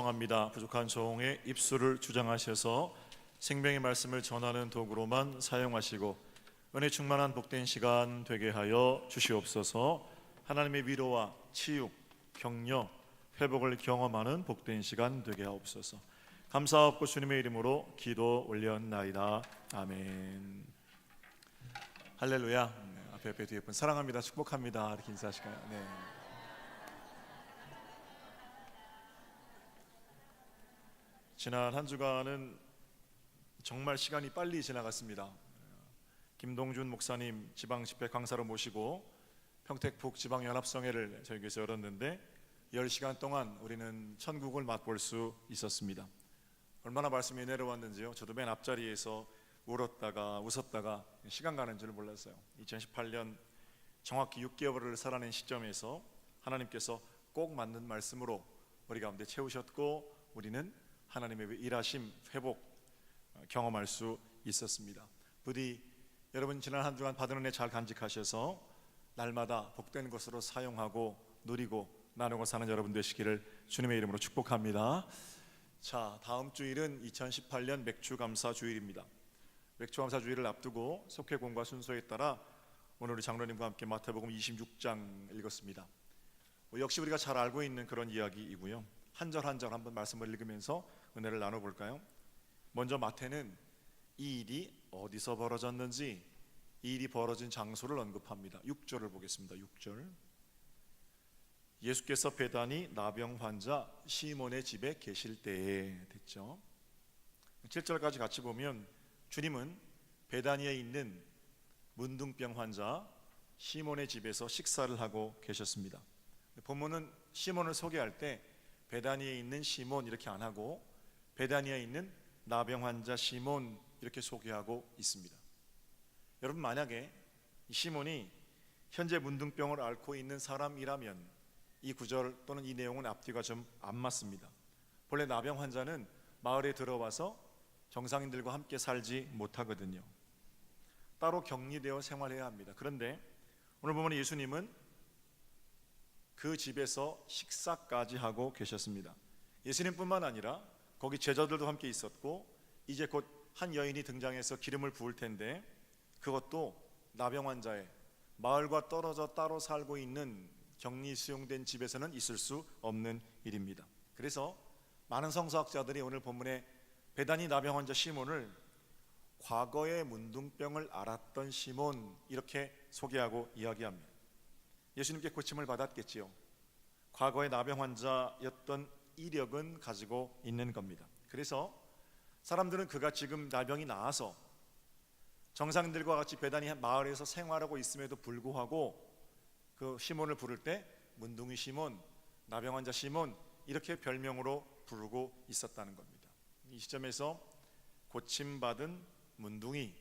합니다. 부족한 종의 입술을 주장하셔서 생명의 말씀을 전하는 도구로만 사용하시고 은혜 충만한 복된 시간 되게 하여 주시옵소서. 하나님의 위로와 치유, 격려, 회복을 경험하는 복된 시간 되게 하옵소서. 감사하옵고 주님의 이름으로 기도 올렸나이다. 아멘. 할렐루야. 앞에 뒤에 분 사랑합니다, 축복합니다 이렇게 인사하실까요? 네. 지난 한 주간은 정말 시간이 빨리 지나갔습니다. 김동준 목사님 지방집회 강사로 모시고 평택북 지방연합성회를 저희 교회에서 열었는데 10시간 동안 우리는 천국을 맛볼 수 있었습니다. 얼마나 말씀이 내려왔는지요. 저도 맨 앞자리에서 울었다가 웃었다가 시간 가는 줄 몰랐어요. 2018년 정확히 6개월을 살아낸 시점에서 하나님께서 꼭 맞는 말씀으로 우리 가운데 채우셨고 우리는 하나님의 일하심, 회복 경험할 수 있었습니다. 부디 여러분 지난 한 주간 받은 은혜 잘 간직하셔서 날마다 복된 것으로 사용하고 누리고 나누고 사는 여러분 되시기를 주님의 이름으로 축복합니다. 자, 다음 주일은 2018년 맥주감사 주일입니다. 맥주감사 주일을 앞두고 속회공과 순서에 따라 오늘 우리 장로님과 함께 마태복음 26장 읽었습니다. 역시 우리가 잘 알고 있는 그런 이야기이고요. 한 절 한 절 한번 말씀을 읽으면서 은혜를 나눠볼까요? 먼저 마태는 이 일이 어디서 벌어졌는지 이 일이 벌어진 장소를 언급합니다. 6절을 보겠습니다. 6절. 예수께서 베다니 나병 환자 시몬의 집에 계실 때에 됐죠. 7절까지 같이 보면 주님은 베다니에 있는 문둥병 환자 시몬의 집에서 식사를 하고 계셨습니다. 본문은 시몬을 소개할 때 베다니에 있는 시몬 이렇게 안 하고 베다니에 있는 나병 환자 시몬 이렇게 소개하고 있습니다. 여러분, 만약에 시몬이 현재 문둥병을 앓고 있는 사람이라면 이 구절 또는 이 내용은 앞뒤가 좀 안 맞습니다. 본래 나병 환자는 마을에 들어와서 정상인들과 함께 살지 못하거든요. 따로 격리되어 생활해야 합니다. 그런데 오늘 보면 예수님은 그 집에서 식사까지 하고 계셨습니다. 예수님뿐만 아니라 거기 제자들도 함께 있었고 이제 곧 한 여인이 등장해서 기름을 부을 텐데 그것도 나병 환자의 마을과 떨어져 따로 살고 있는 격리 수용된 집에서는 있을 수 없는 일입니다. 그래서 많은 성서학자들이 오늘 본문에 베다니 나병 환자 시몬을 과거의 문둥병을 앓았던 시몬 이렇게 소개하고 이야기합니다. 예수님께 고침을 받았겠지요. 과거의 나병 환자였던 이력은 가지고 있는 겁니다. 그래서 사람들은 그가 지금 나병이 나아서 정상들과 같이 베다니 마을에서 생활하고 있음에도 불구하고 그 시몬을 부를 때 문둥이 시몬, 나병 환자 시몬 이렇게 별명으로 부르고 있었다는 겁니다. 이 시점에서 고침받은 문둥이,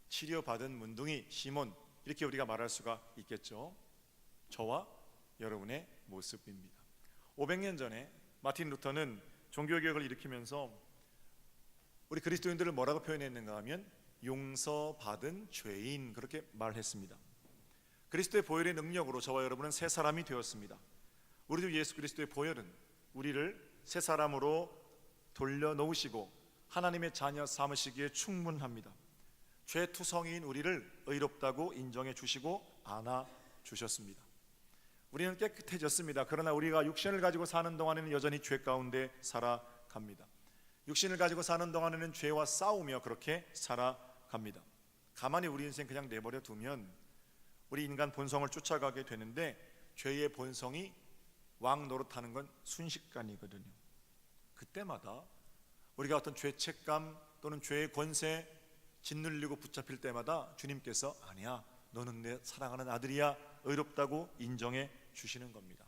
치료받은 문둥이 시몬 이렇게 우리가 말할 수가 있겠죠. 저와 여러분의 모습입니다. 500년 전에 마틴 루터는 종교개혁을 일으키면서 우리 그리스도인들을 뭐라고 표현했는가 하면 용서받은 죄인 그렇게 말했습니다. 그리스도의 보혈의 능력으로 저와 여러분은 새 사람이 되었습니다. 우리 주 예수 그리스도의 보혈은 우리를 새 사람으로 돌려놓으시고 하나님의 자녀 삼으시기에 충분합니다. 죄투성이인 우리를 의롭다고 인정해 주시고 안아 주셨습니다. 우리는 깨끗해졌습니다. 그러나 우리가 육신을 가지고 사는 동안에는 여전히 죄 가운데 살아갑니다. 육신을 가지고 사는 동안에는 죄와 싸우며 그렇게 살아갑니다. 가만히 우리 인생 그냥 내버려 두면 우리 인간 본성을 쫓아가게 되는데 죄의 본성이 왕 노릇하는 건 순식간이거든요. 그때마다 우리가 어떤 죄책감 또는 죄의 권세 짓눌리고 붙잡힐 때마다 주님께서 아니야, 너는 내 사랑하는 아들이야, 의롭다고 인정해 주시는 겁니다.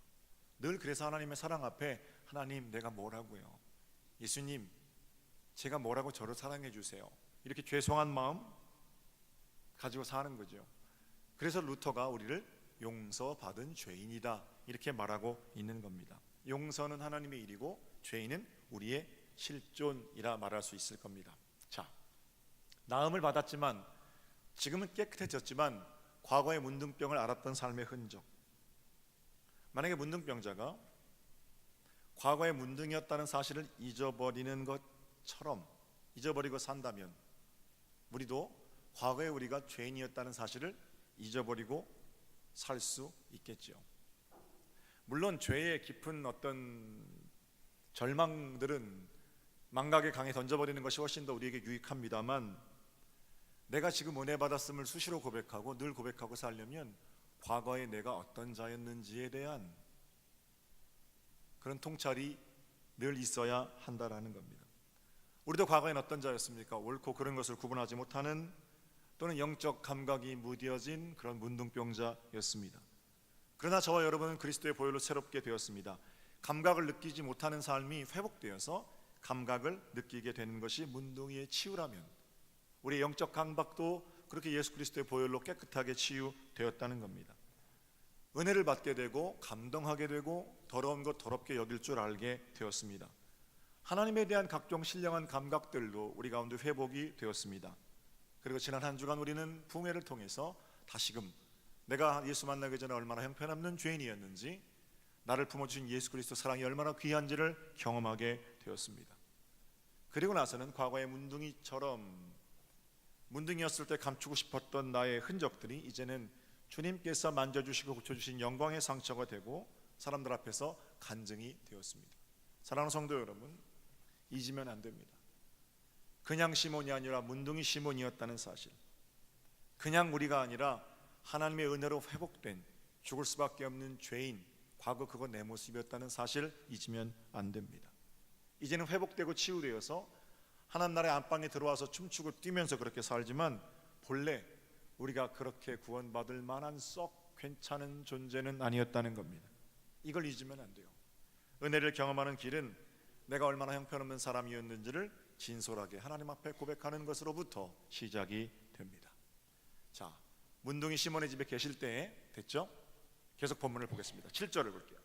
늘 그래서 하나님의 사랑 앞에 하나님 내가 뭐라고요? 예수님 제가 뭐라고 저를 사랑해 주세요. 이렇게 죄송한 마음 가지고 사는 거죠. 그래서 루터가 우리를 용서받은 죄인이다 이렇게 말하고 있는 겁니다. 용서는 하나님의 일이고 죄인은 우리의 실존이라 말할 수 있을 겁니다. 자, 나음을 받았지만 지금은 깨끗해졌지만 과거의 문둥병을 앓았던 삶의 흔적. 만약에 문둥병자가 과거의 문둥이였다는 사실을 잊어버리는 것처럼 잊어버리고 산다면 우리도 과거에 우리가 죄인이었다는 사실을 잊어버리고 살 수 있겠죠. 물론 죄의 깊은 어떤 절망들은 망각의 강에 던져버리는 것이 훨씬 더 우리에게 유익합니다만, 내가 지금 은혜 받았음을 수시로 고백하고 늘 고백하고 살려면 과거에 내가 어떤 자였는지에 대한 그런 통찰이 늘 있어야 한다라는 겁니다. 우리도 과거엔 어떤 자였습니까? 옳고 그른 것을 구분하지 못하는, 또는 영적 감각이 무뎌진 그런 문둥병자였습니다. 그러나 저와 여러분은 그리스도의 보혈로 새롭게 되었습니다. 감각을 느끼지 못하는 삶이 회복되어서 감각을 느끼게 되는 것이 문둥이의 치유라면, 우리의 영적 감각도 그렇게 예수 그리스도의 보혈로 깨끗하게 치유되었다는 겁니다. 은혜를 받게 되고 감동하게 되고 더러운 것 더럽게 여길 줄 알게 되었습니다. 하나님에 대한 각종 신령한 감각들도 우리 가운데 회복이 되었습니다. 그리고 지난 한 주간 우리는 부흥회를 통해서 다시금 내가 예수 만나기 전에 얼마나 형편없는 죄인이었는지, 나를 품어주신 예수 그리스도 사랑이 얼마나 귀한지를 경험하게 되었습니다. 그리고 나서는 과거의 문둥이였을 때 감추고 싶었던 나의 흔적들이 이제는 주님께서 만져주시고 고쳐주신 영광의 상처가 되고 사람들 앞에서 간증이 되었습니다. 사랑하는 성도 여러분, 잊으면 안 됩니다. 그냥 시몬이 아니라 문둥이 시몬이었다는 사실, 그냥 우리가 아니라 하나님의 은혜로 회복된 죽을 수밖에 없는 죄인, 과거 그거 내 모습이었다는 사실 잊으면 안 됩니다. 이제는 회복되고 치유되어서 하나님 나라의 안방에 들어와서 춤추고 뛰면서 그렇게 살지만 본래 우리가 그렇게 구원받을 만한 썩 괜찮은 존재는 아니었다는 겁니다. 이걸 잊으면 안 돼요. 은혜를 경험하는 길은 내가 얼마나 형편없는 사람이었는지를 진솔하게 하나님 앞에 고백하는 것으로부터 시작이 됩니다. 자, 문둥이 시몬의 집에 계실 때에 됐죠? 계속 본문을 보겠습니다. 7절을 볼게요.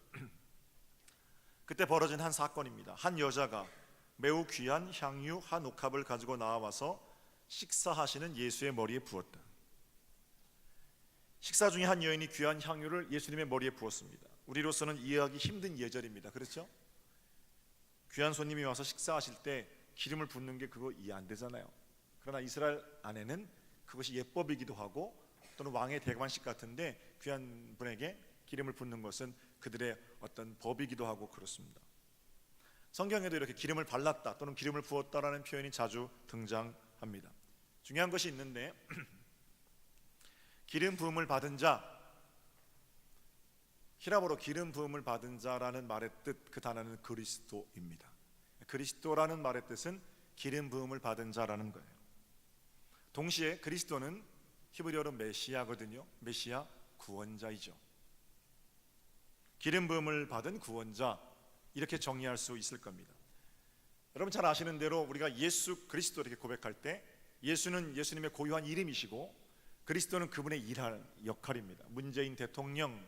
그때 벌어진 한 사건입니다. 한 여자가 매우 귀한 향유 한 옥합을 가지고 나와서 식사하시는 예수의 머리에 부었다. 식사 중에 한 여인이 귀한 향유를 예수님의 머리에 부었습니다. 우리로서는 이해하기 힘든 예절입니다. 그렇죠? 귀한 손님이 와서 식사하실 때 기름을 붓는 게 그거 이해 안 되잖아요. 그러나 이스라엘 안에는 그것이 예법이기도 하고 또는 왕의 대관식 같은데 귀한 분에게 기름을 붓는 것은 그들의 어떤 법이기도 하고 그렇습니다. 성경에도 이렇게 기름을 발랐다 또는 기름을 부었다라는 표현이 자주 등장합니다. 중요한 것이 있는데 기름 부음을 받은 자, 히라보로 기름 부음을 받은 자라는 말의 뜻, 그 단어는 그리스도입니다. 그리스도라는 말의 뜻은 기름 부음을 받은 자라는 거예요. 동시에 그리스도는 히브리어로 메시아거든요. 메시아, 구원자이죠. 기름 부음을 받은 구원자, 이렇게 정의할 수 있을 겁니다. 여러분 잘 아시는 대로 우리가 예수 그리스도 이렇게 고백할 때 예수는 예수님의 고유한 이름이시고 그리스도는 그분의 일할 역할입니다. 문재인 대통령,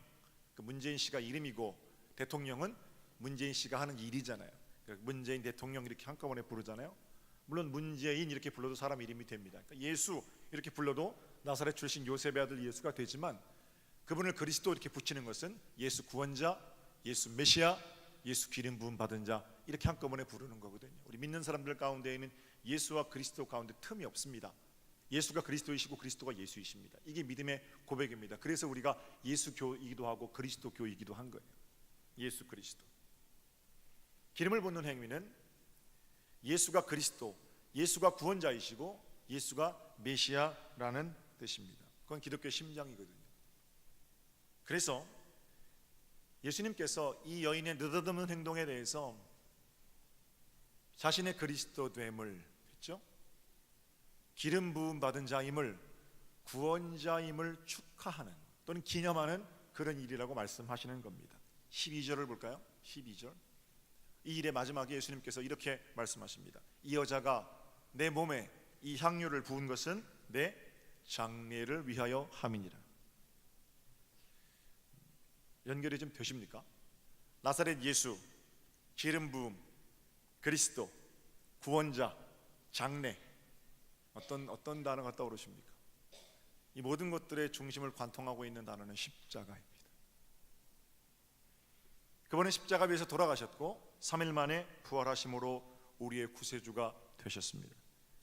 그 문재인 씨가 이름이고 대통령은 문재인 씨가 하는 일이잖아요. 문재인 대통령 이렇게 한꺼번에 부르잖아요. 물론 문재인 이렇게 불러도 사람 이름이 됩니다. 그러니까 예수 이렇게 불러도 나사렛 출신 요셉의 아들 예수가 되지만 그분을 그리스도 이렇게 붙이는 것은 예수 구원자, 예수 메시아, 예수 기름 부음 받은 자, 이렇게 한꺼번에 부르는 거거든요. 우리 믿는 사람들 가운데에는 예수와 그리스도 가운데 틈이 없습니다. 예수가 그리스도이시고 그리스도가 예수이십니다. 이게 믿음의 고백입니다. 그래서 우리가 예수교이기도 하고 그리스도교이기도 한 거예요. 예수 그리스도. 기름을 붓는 행위는 예수가 그리스도, 예수가 구원자이시고 예수가 메시아라는 뜻입니다. 그건 기독교의 심장이거든요. 그래서 예수님께서 이 여인의 느닷없는 행동에 대해서 자신의 그리스도됨을 했죠. 기름 부음 받은 자임을, 구원자임을 축하하는 또는 기념하는 그런 일이라고 말씀하시는 겁니다. 12절을 볼까요? 12절. 이 일의 마지막에 예수님께서 이렇게 말씀하십니다. 이 여자가 내 몸에 이 향유를 부은 것은 내 장례를 위하여 함이니라. 연결이 좀 되십니까? 나사렛 예수, 기름 부음, 그리스도, 구원자, 장례, 어떤 단어가 떠오르십니까? 이 모든 것들의 중심을 관통하고 있는 단어는 십자가입니다. 그분은 십자가 위에서 돌아가셨고 3일 만에 부활하심으로 우리의 구세주가 되셨습니다.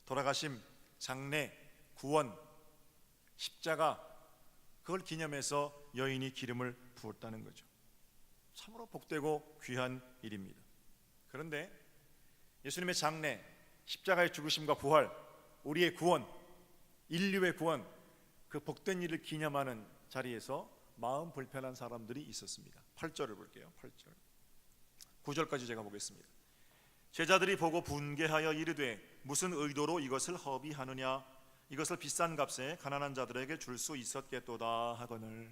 돌아가심, 장례, 구원, 십자가, 그걸 기념해서 여인이 기름을 부었다는 거죠. 참으로 복되고 귀한 일입니다. 그런데 예수님의 장례, 십자가의 죽으심과 부활, 우리의 구원, 인류의 구원, 그 복된 일을 기념하는 자리에서 마음 불편한 사람들이 있었습니다. 8절을 볼게요. 8절 9절까지 제가 보겠습니다. 제자들이 보고 분개하여 이르되 무슨 의도로 이것을 허비하느냐, 이것을 비싼 값에 가난한 자들에게 줄 수 있었겠도다 하거늘.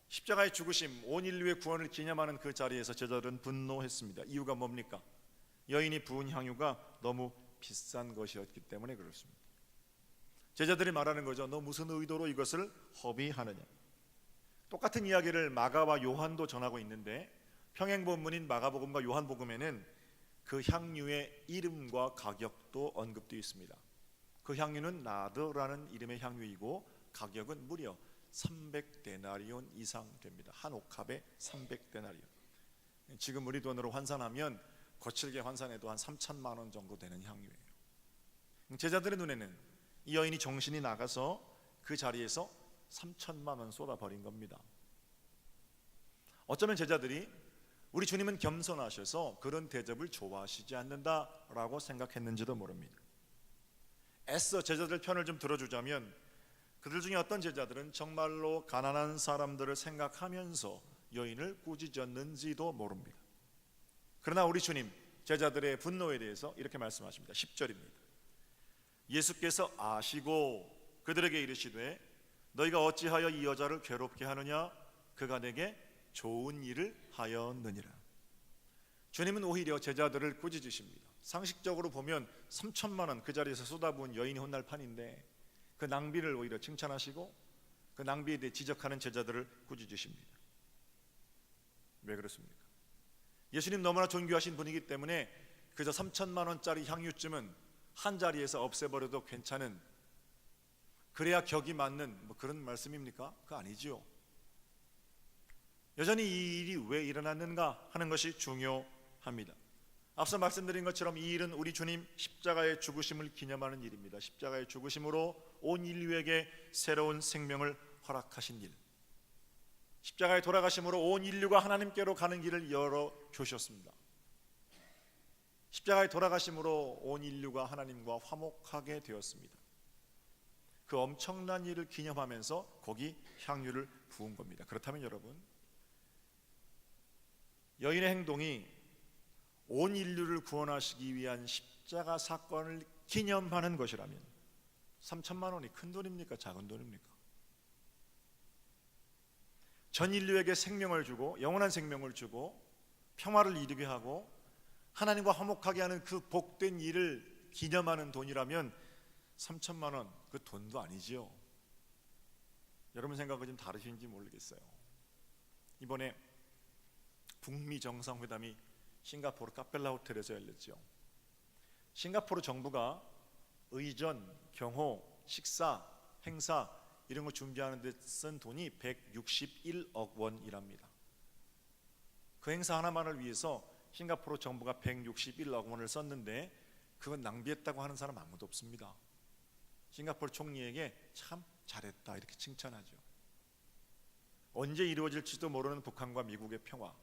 십자가의 죽으심, 온 인류의 구원을 기념하는 그 자리에서 제자들은 분노했습니다. 이유가 뭡니까? 여인이 부은 향유가 너무 비싼 것이었기 때문에 그렇습니다. 제자들이 말하는 거죠. 너 무슨 의도로 이것을 허비하느냐. 똑같은 이야기를 마가와 요한도 전하고 있는데 평행본문인 마가복음과 요한복음에는 그 향유의 이름과 가격도 언급되어 있습니다. 그 향유는 나드라는 이름의 향유이고 가격은 무려 300데나리온 이상 됩니다. 한 옥합에 300데나리온. 지금 우리 돈으로 환산하면 거칠게 환산해도 한 3천만 원 정도 되는 향유예요. 제자들의 눈에는 이 여인이 정신이 나가서 그 자리에서 3천만 원 쏟아버린 겁니다. 어쩌면 제자들이 우리 주님은 겸손하셔서 그런 대접을 좋아하시지 않는다라고 생각했는지도 모릅니다. 애써 제자들 편을 좀 들어주자면 그들 중에 어떤 제자들은 정말로 가난한 사람들을 생각하면서 여인을 꾸짖었는지도 모릅니다. 그러나 우리 주님 제자들의 분노에 대해서 이렇게 말씀하십니다. 10절입니다. 예수께서 아시고 그들에게 이르시되 너희가 어찌하여 이 여자를 괴롭게 하느냐, 그가 내게 좋은 일을 하였느니라. 주님은 오히려 제자들을 꾸짖으십니다. 상식적으로 보면 3천만 원 그 자리에서 쏟아부은 여인이 혼날 판인데 그 낭비를 오히려 칭찬하시고 그 낭비에 대해 지적하는 제자들을 꾸짖으십니다. 왜 그렇습니까? 예수님 너무나 존귀하신 분이기 때문에 그저 3천만 원짜리 향유쯤은 한 자리에서 없애버려도 괜찮은, 그래야 격이 맞는 뭐 그런 말씀입니까? 그거 아니지요. 여전히 이 일이 왜 일어났는가 하는 것이 중요합니다. 앞서 말씀드린 것처럼 이 일은 우리 주님 십자가의 죽으심을 기념하는 일입니다. 십자가의 죽으심으로 온 인류에게 새로운 생명을 허락하신 일, 십자가의 돌아가심으로 온 인류가 하나님께로 가는 길을 열어주셨습니다. 십자가의 돌아가심으로 온 인류가 하나님과 화목하게 되었습니다. 그 엄청난 일을 기념하면서 거기 향유를 부은 겁니다. 그렇다면 여러분, 여인의 행동이 온 인류를 구원하시기 위한 십자가 사건을 기념하는 것이라면 3천만 원이 큰 돈입니까? 작은 돈입니까? 전 인류에게 생명을 주고 영원한 생명을 주고 평화를 이루게 하고 하나님과 화목하게 하는 그 복된 일을 기념하는 돈이라면 3천만 원, 그 돈도 아니지요. 여러분 생각은 좀 다르신지 모르겠어요. 이번에 북미 정상회담이 싱가포르 카펠라 호텔에서 열렸죠. 싱가포르 정부가 의전, 경호, 식사, 행사 이런 거 준비하는 데 쓴 돈이 161억 원이랍니다. 그 행사 하나만을 위해서 싱가포르 정부가 161억 원을 썼는데 그건 낭비했다고 하는 사람 아무도 없습니다. 싱가포르 총리에게 참 잘했다 이렇게 칭찬하죠. 언제 이루어질지도 모르는 북한과 미국의 평화,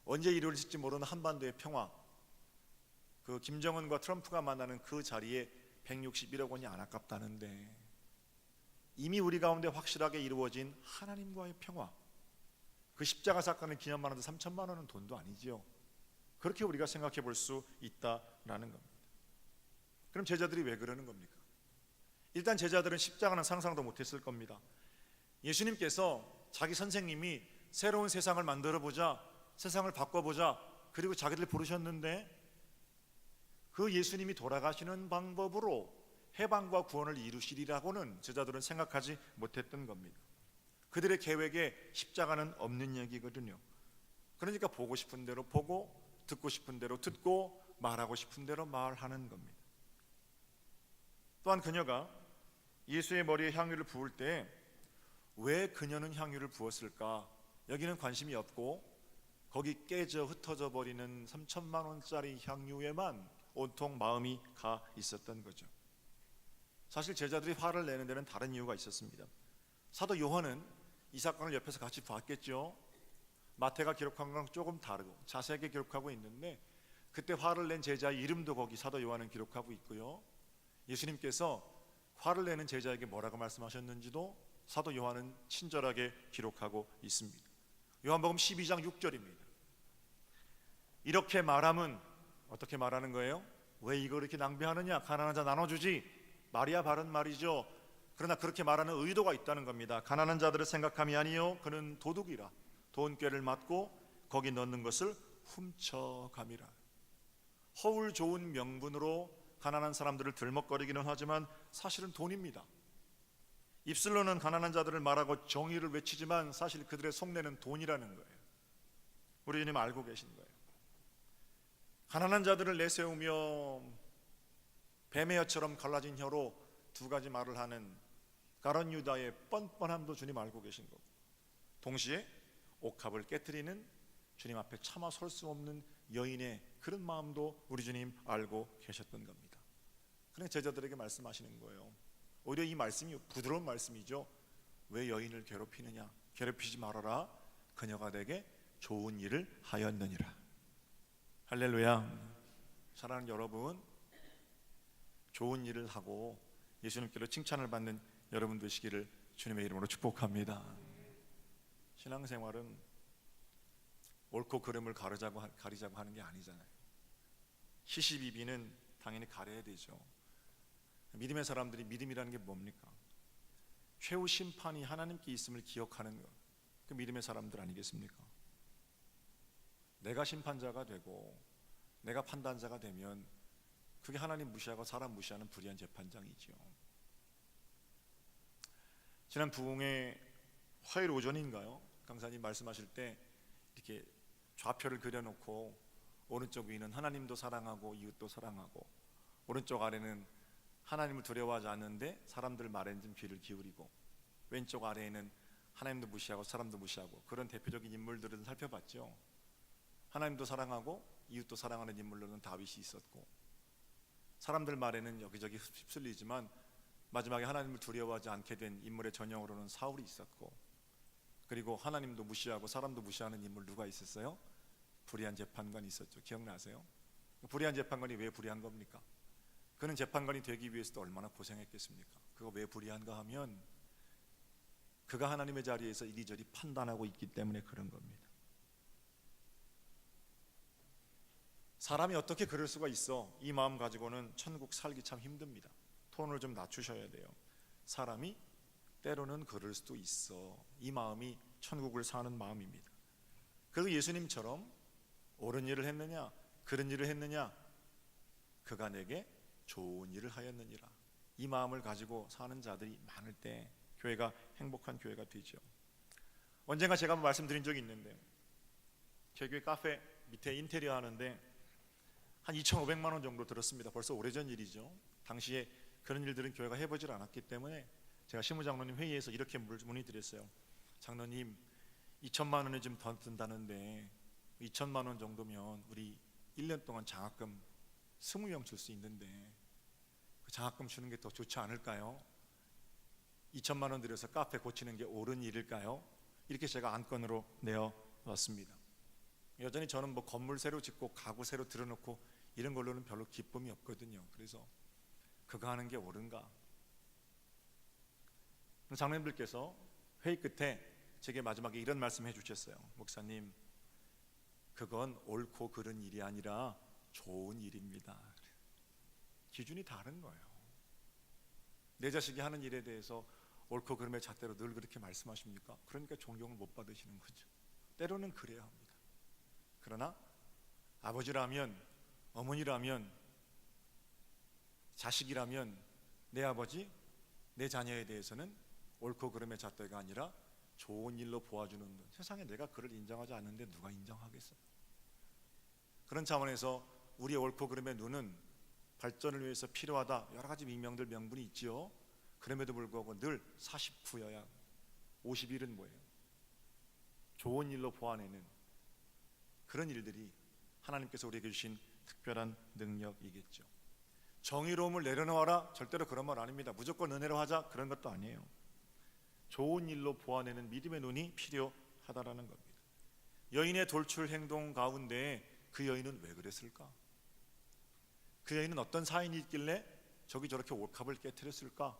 언제 이루어질지 모르는 한반도의 평화, 그 김정은과 트럼프가 만나는 그 자리에 161억 원이 안 아깝다는데 이미 우리 가운데 확실하게 이루어진 하나님과의 평화, 그 십자가 사건을 기념하는데 3천만 원은 돈도 아니지요. 그렇게 우리가 생각해 볼 수 있다라는 겁니다. 그럼 제자들이 왜 그러는 겁니까? 일단 제자들은 십자가는 상상도 못했을 겁니다. 예수님께서 자기 선생님이 새로운 세상을 만들어보자, 세상을 바꿔보자, 그리고 자기들 부르셨는데 그 예수님이 돌아가시는 방법으로 해방과 구원을 이루시리라고는 제자들은 생각하지 못했던 겁니다. 그들의 계획에 십자가는 없는 얘기거든요. 그러니까 보고 싶은 대로 보고, 듣고 싶은 대로 듣고, 말하고 싶은 대로 말하는 겁니다. 또한 그녀가 예수의 머리에 향유를 부을 때 왜 그녀는 향유를 부었을까? 여기는 관심이 없고 거기 깨져 흩어져 버리는 3천만 원짜리 향유에만 온통 마음이 가 있었던 거죠. 사실 제자들이 화를 내는 데는 다른 이유가 있었습니다. 사도 요한은 이 사건을 옆에서 같이 봤겠죠. 마태가 기록한 거랑 조금 다르고 자세하게 기록하고 있는데 그때 화를 낸 제자의 이름도 거기 사도 요한은 기록하고 있고요. 예수님께서 화를 내는 제자에게 뭐라고 말씀하셨는지도 사도 요한은 친절하게 기록하고 있습니다. 요한복음 12장 6절입니다. 이렇게 말함은 어떻게 말하는 거예요? 왜 이거 이렇게 낭비하느냐? 가난한 자 나눠주지. 말이야 바른 말이죠. 그러나 그렇게 말하는 의도가 있다는 겁니다. 가난한 자들을 생각함이 아니요 그는 도둑이라 돈꾀를 맞고 거기 넣는 것을 훔쳐감이라. 허울 좋은 명분으로 가난한 사람들을 들먹거리기는 하지만 사실은 돈입니다. 입술로는 가난한 자들을 말하고 정의를 외치지만 사실 그들의 속내는 돈이라는 거예요. 우리 주님 알고 계신 거예요. 가난한 자들을 내세우며 뱀의 혀처럼 갈라진 혀로 두 가지 말을 하는 가룟 유다의 뻔뻔함도 주님 알고 계신 거고, 동시에 옥합을 깨트리는 주님 앞에 차마 설 수 없는 여인의 그런 마음도 우리 주님 알고 계셨던 겁니다. 그냥 제자들에게 말씀하시는 거예요. 오히려 이 말씀이 부드러운 말씀이죠. 왜 여인을 괴롭히느냐? 괴롭히지 말아라. 그녀가 내게 좋은 일을 하였느니라. 할렐루야. 사랑하는 여러분, 좋은 일을 하고 예수님께로 칭찬을 받는 여러분 되시기를 주님의 이름으로 축복합니다. 신앙생활은 옳고 그름을 가리자고 하는 게 아니잖아요. 시시비비는 당연히 가려야 되죠. 믿음의 사람들이 믿음이라는 게 뭡니까? 최후 심판이 하나님께 있음을 기억하는 것, 그 믿음의 사람들 아니겠습니까? 내가 심판자가 되고 내가 판단자가 되면 그게 하나님 무시하고 사람 무시하는 불의한 재판장이죠. 지난 부흥회 화요일 오전인가요? 강사님 말씀하실 때 이렇게 좌표를 그려놓고 오른쪽 위는 하나님도 사랑하고 이웃도 사랑하고, 오른쪽 아래는 하나님을 두려워하지 않는데 사람들 말에는 좀 귀를 기울이고, 왼쪽 아래에는 하나님도 무시하고 사람도 무시하고, 그런 대표적인 인물들을 살펴봤죠. 하나님도 사랑하고 이웃도 사랑하는 인물로는 다윗이 있었고, 사람들 말에는 여기저기 휩쓸리지만 마지막에 하나님을 두려워하지 않게 된 인물의 전형으로는 사울이 있었고, 그리고 하나님도 무시하고 사람도 무시하는 인물 누가 있었어요? 불의한 재판관이 있었죠. 기억나세요? 불의한 재판관이 왜 불의한 겁니까? 그는 재판관이 되기 위해서도 얼마나 고생했겠습니까? 그거 왜 불의한가 하면 그가 하나님의 자리에서 이리저리 판단하고 있기 때문에 그런 겁니다. 사람이 어떻게 그럴 수가 있어? 이 마음 가지고는 천국 살기 참 힘듭니다. 톤을 좀 낮추셔야 돼요. 사람이 때로는 그럴 수도 있어. 이 마음이 천국을 사는 마음입니다. 그리고 예수님처럼 옳은 일을 했느냐, 그런 일을 했느냐, 그가 내게 좋은 일을 하였느니라. 이 마음을 가지고 사는 자들이 많을 때 교회가 행복한 교회가 되죠. 언젠가 제가 한번 말씀드린 적이 있는데, 저희 교회 카페 밑에 인테리어 하는데 한 2,500만 원 정도 들었습니다. 벌써 오래전 일이죠. 당시에 그런 일들은 교회가 해보질 않았기 때문에 제가 신무장로님 회의에서 이렇게 문의드렸어요. 장로님, 2천만 원이 좀 더 든다는데 2천만 원 정도면 우리 1년 동안 장학금 20명 줄 수 있는데 그 장학금 주는 게 더 좋지 않을까요? 2천만 원 들여서 카페 고치는 게 옳은 일일까요? 이렇게 제가 안건으로 내어왔습니다. 여전히 저는 뭐 건물 새로 짓고 가구 새로 들여놓고 이런 걸로는 별로 기쁨이 없거든요. 그래서 그거 하는 게 옳은가? 장로님들께서 회의 끝에 제게 마지막에 이런 말씀 해주셨어요. 목사님, 그건 옳고 그른 일이 아니라 좋은 일입니다. 기준이 다른 거예요. 내 자식이 하는 일에 대해서 옳고 그름의 잣대로 늘 그렇게 말씀하십니까? 그러니까 존경을 못 받으시는 거죠. 때로는 그래야 합니다. 그러나 아버지라면, 어머니라면, 자식이라면 내 아버지, 내 자녀에 대해서는 옳고 그름의 잣대가 아니라 좋은 일로 보아주는 분, 세상에 내가 그를 인정하지 않는데 누가 인정하겠어요? 그런 차원에서 우리의 옳고 그름의 눈은 발전을 위해서 필요하다, 여러 가지 명명들 명분이 있지요. 그럼에도 불구하고 늘 49여야 51은 뭐예요? 좋은 일로 보완해는 그런 일들이 하나님께서 우리에게 주신 특별한 능력이겠죠. 정의로움을 내려놓아라, 절대로 그런 말 아닙니다. 무조건 은혜로 하자, 그런 것도 아니에요. 좋은 일로 보완해는 믿음의 눈이 필요하다라는 겁니다. 여인의 돌출 행동 가운데 그 여인은 왜 그랬을까? 그 여인은 어떤 사인이 있길래 저기 저렇게 옥합을 깨트렸을까?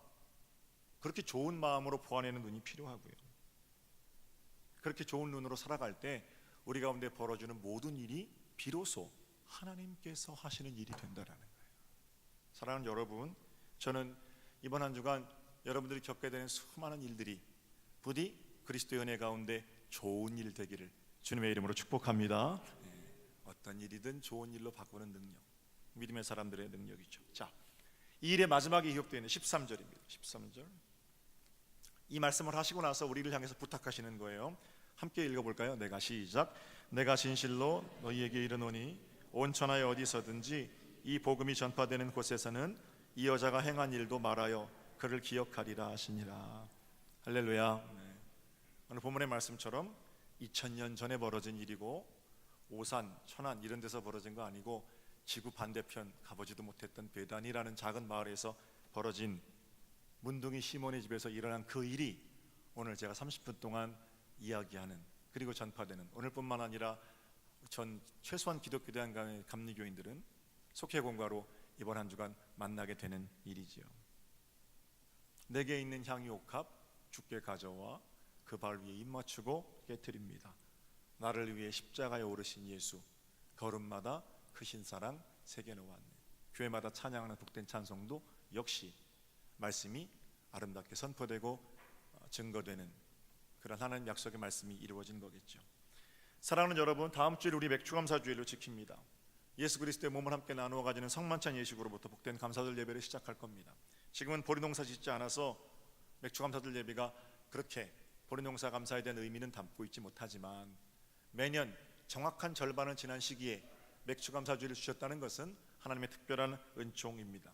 그렇게 좋은 마음으로 보완하는 눈이 필요하고요. 그렇게 좋은 눈으로 살아갈 때 우리 가운데 벌어지는 모든 일이 비로소 하나님께서 하시는 일이 된다라는 거예요. 사랑하는 여러분, 저는 이번 한 주간 여러분들이 겪게 되는 수많은 일들이 부디 그리스도의 은혜 가운데 좋은 일 되기를 주님의 이름으로 축복합니다. 어떤 일이든 좋은 일로 바꾸는 능력, 믿음의 사람들의 능력이죠. 자, 이 일의 마지막에 기록되어 있는 13절입니다. 13절. 이 말씀을 하시고 나서 우리를 향해서 부탁하시는 거예요. 함께 읽어볼까요? 내가 시작. 내가 진실로 너희에게 이르노니 온 천하에 어디서든지 이 복음이 전파되는 곳에서는 이 여자가 행한 일도 말하여 그를 기억하리라 하시니라. 할렐루야. 오늘 본문의 말씀처럼 2000년 전에 벌어진 일이고 오산, 천안 이런 데서 벌어진 거 아니고 지구 반대편 가보지도 못했던 베단이라는 작은 마을에서 벌어진 문둥이 시몬의 집에서 일어난 그 일이 오늘 제가 30분 동안 이야기하는, 그리고 전파되는, 오늘뿐만 아니라 전 최소한 기독교 대학의 감리교인들은 속회공과로 이번 한 주간 만나게 되는 일이지요. 내게 있는 향유 옥합 주께 가져와 그 발 위에 입 맞추고 깨트립니다. 나를 위해 십자가에 오르신 예수, 걸음마다 크신 사랑 새겨 놓았네. 교회마다 찬양하는 복된 찬송도 역시 말씀이 아름답게 선포되고 증거되는 그런 하나님 약속의 말씀이 이루어진 거겠죠. 사랑하는 여러분, 다음 주일 우리 맥주감사주일로 지킵니다. 예수 그리스도의 몸을 함께 나누어 가지는 성만찬 예식으로부터 복된 감사절 예배를 시작할 겁니다. 지금은 보리농사 짓지 않아서 맥주감사절 예배가 그렇게 보리농사 감사에 대한 의미는 담고 있지 못하지만 매년 정확한 절반을 지난 시기에 맥주감사주일을 주셨다는 것은 하나님의 특별한 은총입니다.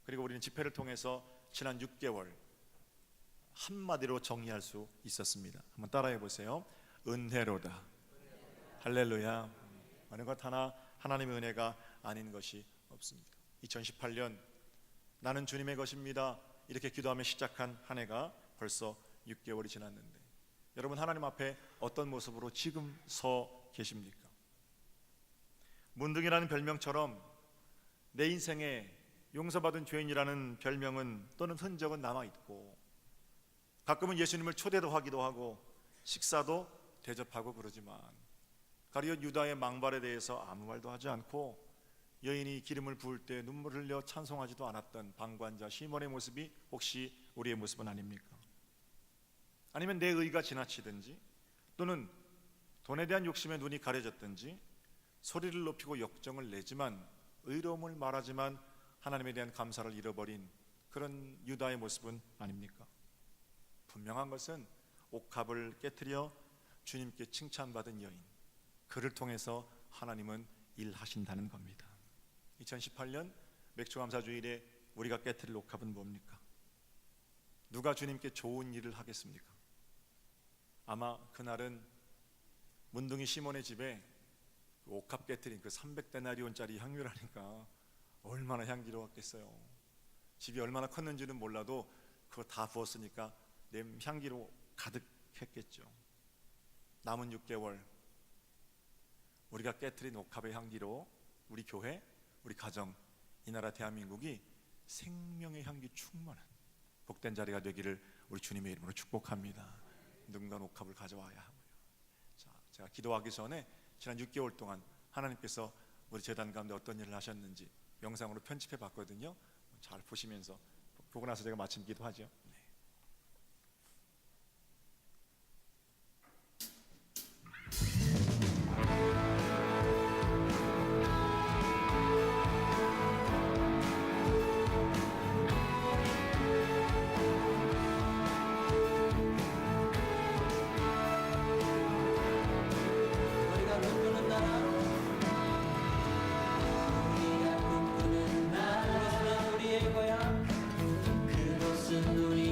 그리고 우리는 집회를 통해서 지난 6개월 한마디로 정의할 수 있었습니다. 한번 따라해 보세요. 은혜로다. 할렐루야. 어느 것 하나 하나님의 은혜가 아닌 것이 없습니다. 2018년 나는 주님의 것입니다, 이렇게 기도하며 시작한 한 해가 벌써 6개월이 지났는데 여러분, 하나님 앞에 어떤 모습으로 지금 서 계십니까? 문둥이라는 별명처럼 내 인생에 용서받은 죄인이라는 별명은 또는 흔적은 남아있고, 가끔은 예수님을 초대도 하기도 하고 식사도 대접하고 그러지만 가룟 유다의 망발에 대해서 아무 말도 하지 않고 여인이 기름을 부을 때 눈물을 흘려 찬송하지도 않았던 방관자 시몬의 모습이 혹시 우리의 모습은 아닙니까? 아니면 내 의가 지나치든지 또는 돈에 대한 욕심에 눈이 가려졌든지 소리를 높이고 역정을 내지만 의로움을 말하지만 하나님에 대한 감사를 잃어버린 그런 유다의 모습은 아닙니까? 분명한 것은 옥합을 깨트려 주님께 칭찬받은 여인, 그를 통해서 하나님은 일하신다는 겁니다. 2018년 맥주감사주일에 우리가 깨트릴 옥합은 뭡니까? 누가 주님께 좋은 일을 하겠습니까? 아마 그날은 문둥이 시몬의 집에 옥합 깨트린 그 300데나리온짜리 향유라니까 얼마나 향기로웠겠어요. 집이 얼마나 컸는지는 몰라도 그거 다 부었으니까 향기로 가득했겠죠. 남은 6개월 우리가 깨트린 옥합의 향기로 우리 교회, 우리 가정, 이 나라 대한민국이 생명의 향기 충만한 복된 자리가 되기를 우리 주님의 이름으로 축복합니다. 누군가 옥합을 가져와야 하고요. 자, 제가 기도하기 전에 지난 6개월 동안 하나님께서 우리 재단 가운데 어떤 일을 하셨는지 영상으로 편집해 봤거든요. 잘 보시면서 보고 나서 제가 마침 기도하죠. 그곳은 우리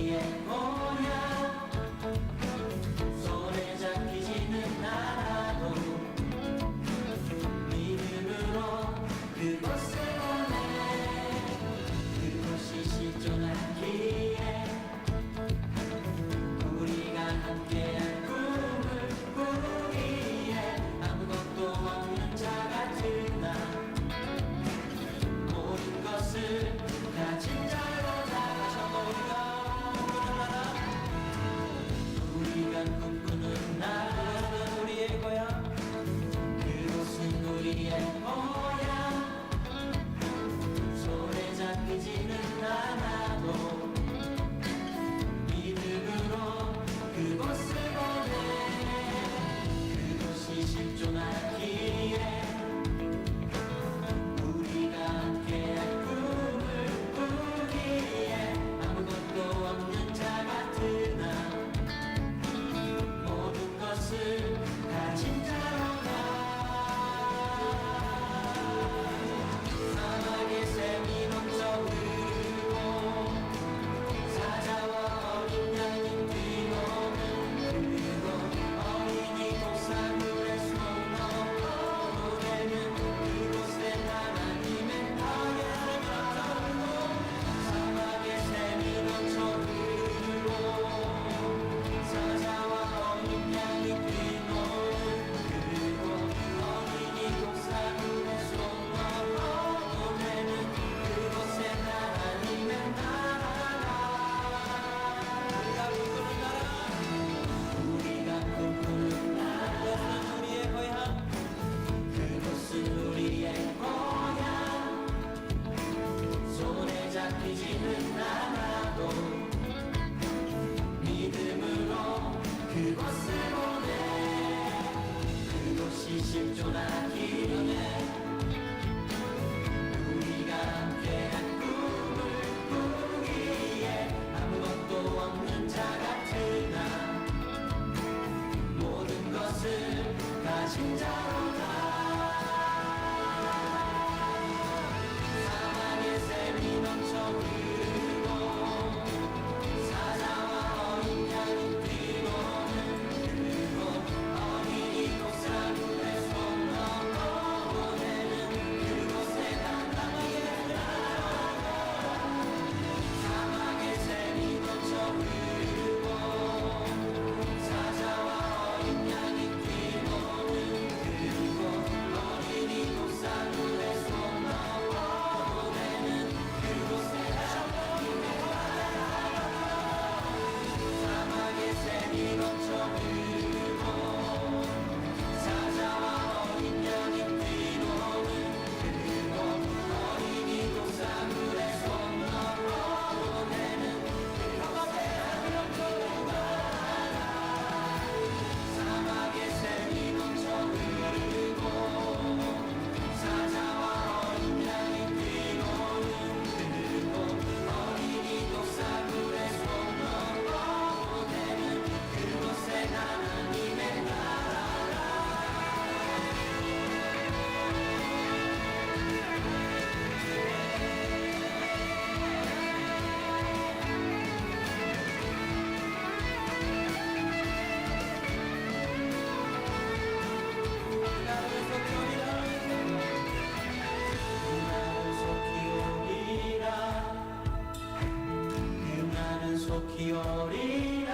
속히 오리라.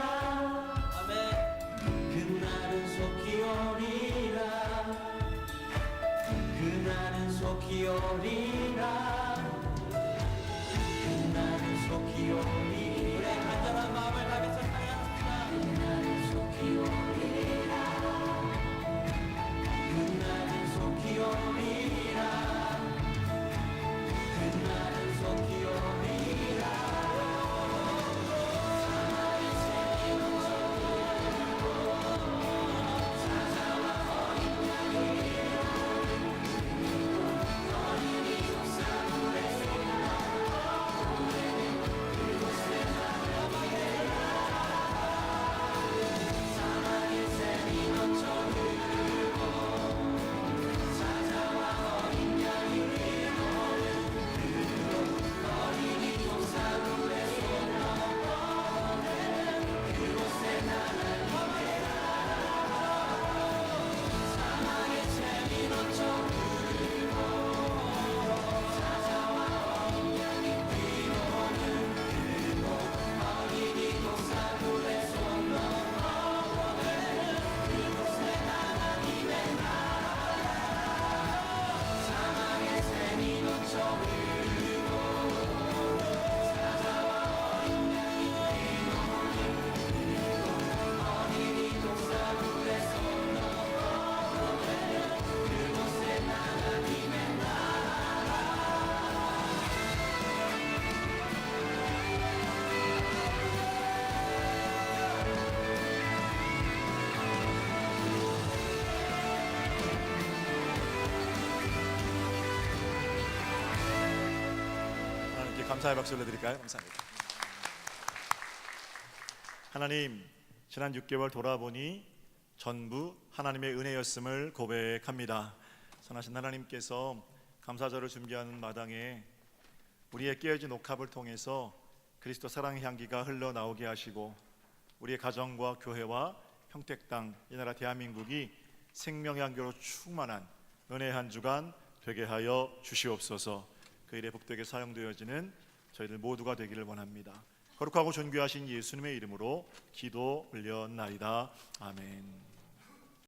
아멘. 그날은 속히 오리라. 그날은 속히 오리라. 그날은 속히 오리라. 우리의 간절한 마음을 다해서 찬양합시다. 그날은 속히 오리라. 그날은 속히 오리라. 그날은 속히 오리라. 사랑의 샘이 넘쳐흐르고 사자와 어린 양이 어린이 독사물에 쏟아 그곳에 나를 사랑의 샘이 넘쳐흐르고 사자와 어린 양이 어린이 동산물에 쏟아 그곳에 나를 사랑의 샘이 넘쳐흐르고 사자와 어린 양이 뛰노는 그곳 어린이 동산물에 쏟아 그곳에 하나님의 사랑의 샘이 넘쳐흐르고 사자와 어린 양이 뛰노는 그곳 어린이 동산물에 쏟아 그곳에 하나님의 하나님께 감사의 박수 올려드릴까요? 감사합니다. 하나님, 지난 6개월 돌아보니 전부 하나님의 은혜였음을 고백합니다. 선하신 하나님께서 감사절을 준비하는 마당에 우리의 깨어진 옥합을 통해서 그리스도 사랑의 향기가 흘러나오게 하시고 우리의 가정과 교회와 평택 땅, 이 나라 대한민국이 생명의 향기로 충만한 은혜의 한 주간 되게 하여 주시옵소서. 그 일에 복되게 사용되어지는 저희들 모두가 되기를 원합니다. 거룩하고 존귀하신 예수님의 이름으로 기도 올려나이다. 아멘.